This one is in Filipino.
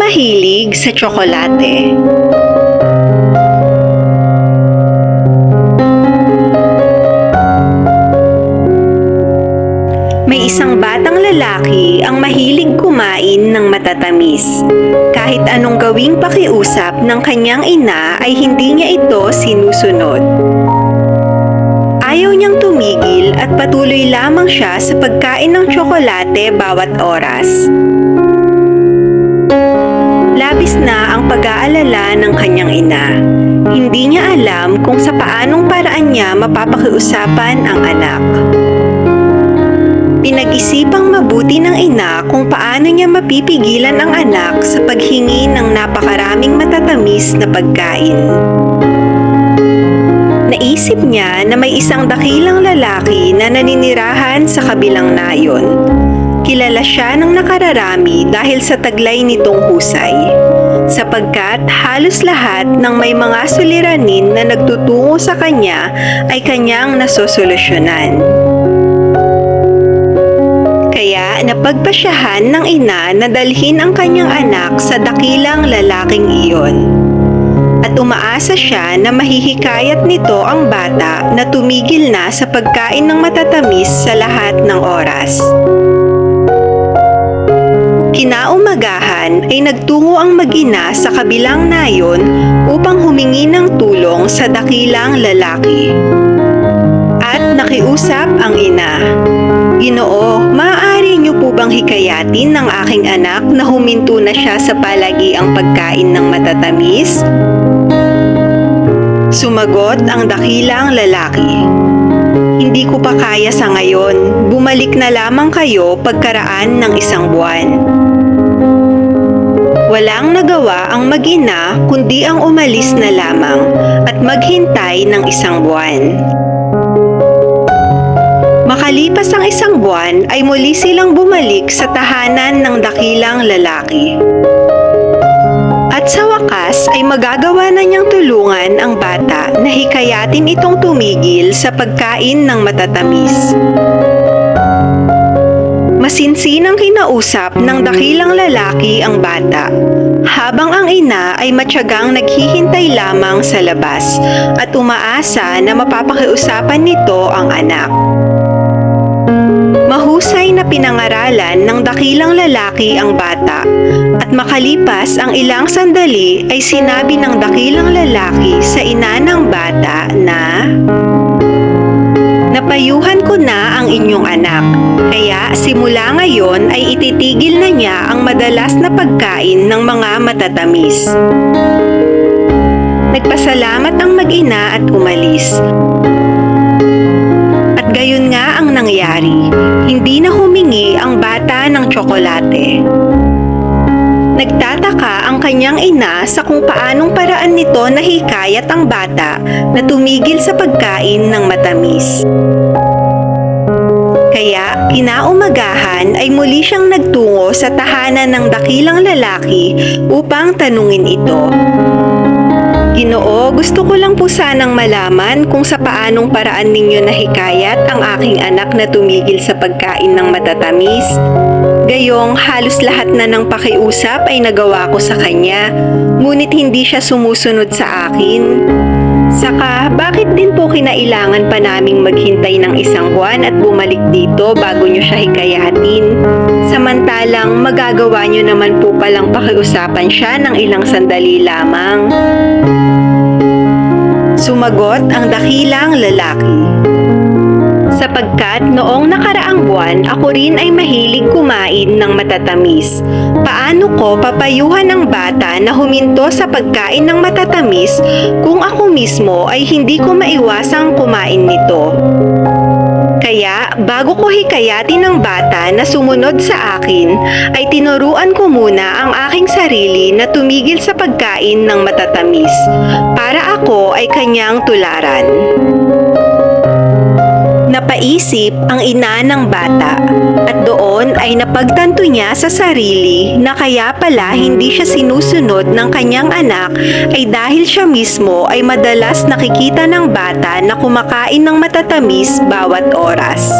mahilig sa tsokolate? May isang batang lalaki ang mahilig kumain ng matatamis. Kahit anong gawing pakiusap ng kanyang ina ay hindi niya ito sinusunod. Ayaw niyang tumigil at patuloy lamang siya sa pagkain ng tsokolate bawat oras. Labis na ang pag-aalala ng kanyang ina. Hindi niya alam kung sa paanong paraan niya mapapakiusapan ang anak. Pinag-isipang mabuti ng ina kung paano niya mapipigilan ang anak sa paghingi ng napakaraming matatamis na pagkain. Naisip niya na may isang dakilang lalaki na naninirahan sa kabilang nayon. Kilala siya ng nakararami dahil sa taglay nitong husay, sapagkat halos lahat ng may mga suliranin na nagtutungo sa kanya ay kanyang nasosolusyonan. Kaya napagpasyahan ng ina na dalhin ang kanyang anak sa dakilang lalaking iyon. At umaasa siya na mahihikayat nito ang bata na tumigil na sa pagkain ng matatamis sa lahat ng oras. Kinaumagahan ay nagtungo ang mag-ina sa kabilang nayon upang humingi ng tulong sa dakilang lalaki. At nakiusap ang ina. Ginoo, maaari niyo po bang hikayatin ng aking anak na huminto na siya sa palagiang pagkain ng matatamis? Sumagot ang dakilang lalaki. Hindi ko pa kaya sa ngayon. Bumalik na lamang kayo pagkaraan ng isang buwan. Walang nagawa ang mag-ina kundi ang umalis na lamang at maghintay ng isang buwan. Makalipas ang isang buwan ay muli silang bumalik sa tahanan ng dakilang lalaki. At sa wakas ay magagawa na niyang tulungan ang bata na hikayatin itong tumigil sa pagkain ng matatamis. Masinsinang kinausap ng dakilang lalaki ang bata, habang ang ina ay matyagang naghihintay lamang sa labas at umaasa na mapapakiusapan nito ang anak. Mahusay na pinangaralan ng dakilang lalaki ang bata at makalipas ang ilang sandali ay sinabi ng dakilang lalaki sa ina ng bata na, "Napayuhan ko na ang inyong anak, kaya simula ngayon ay ititigil na niya ang madalas na pagkain ng mga matatamis." Nagpasalamat ang mag-ina at umalis. Gayon nga ang nangyari, hindi na humingi ang bata ng tsokolate. Nagtataka ang kanyang ina sa kung paanong paraan nito nahikayat ang bata na tumigil sa pagkain ng matamis. Kaya kinaumagahan ay muli siyang nagtungo sa tahanan ng dakilang lalaki upang tanungin ito. Ginoo, gusto ko lang po sanang malaman kung sa paanong paraan ninyo nahikayat ang aking anak na tumigil sa pagkain ng matatamis. Gayong halos lahat na ng pakiusap ay nagawa ko sa kanya, ngunit hindi siya sumusunod sa akin. Saka, bakit din po kinailangan pa naming maghintay ng isang buwan at bumalik dito bago nyo siya hikayatin? Samantalang magagawa nyo naman po palang pakiusapan siya ng ilang sandali lamang. Sumagot ang dakilang lalaki. Sapagkat noong nakaraang buwan ako rin ay mahilig kumain ng matatamis. Paano ko papayuhan ang bata na huminto sa pagkain ng matatamis kung ako mismo ay hindi ko maiwasang kumain nito? Kaya bago ko hikayatin ng bata na sumunod sa akin, ay tinuruan ko muna ang aking sarili na tumigil sa pagkain ng matatamis para ako ay kanyang tularan. Napaisip ang ina ng bata at doon ay napagtanto niya sa sarili na kaya pala hindi siya sinusunod ng kanyang anak ay dahil siya mismo ay madalas nakikita ng bata na kumakain ng matatamis bawat oras.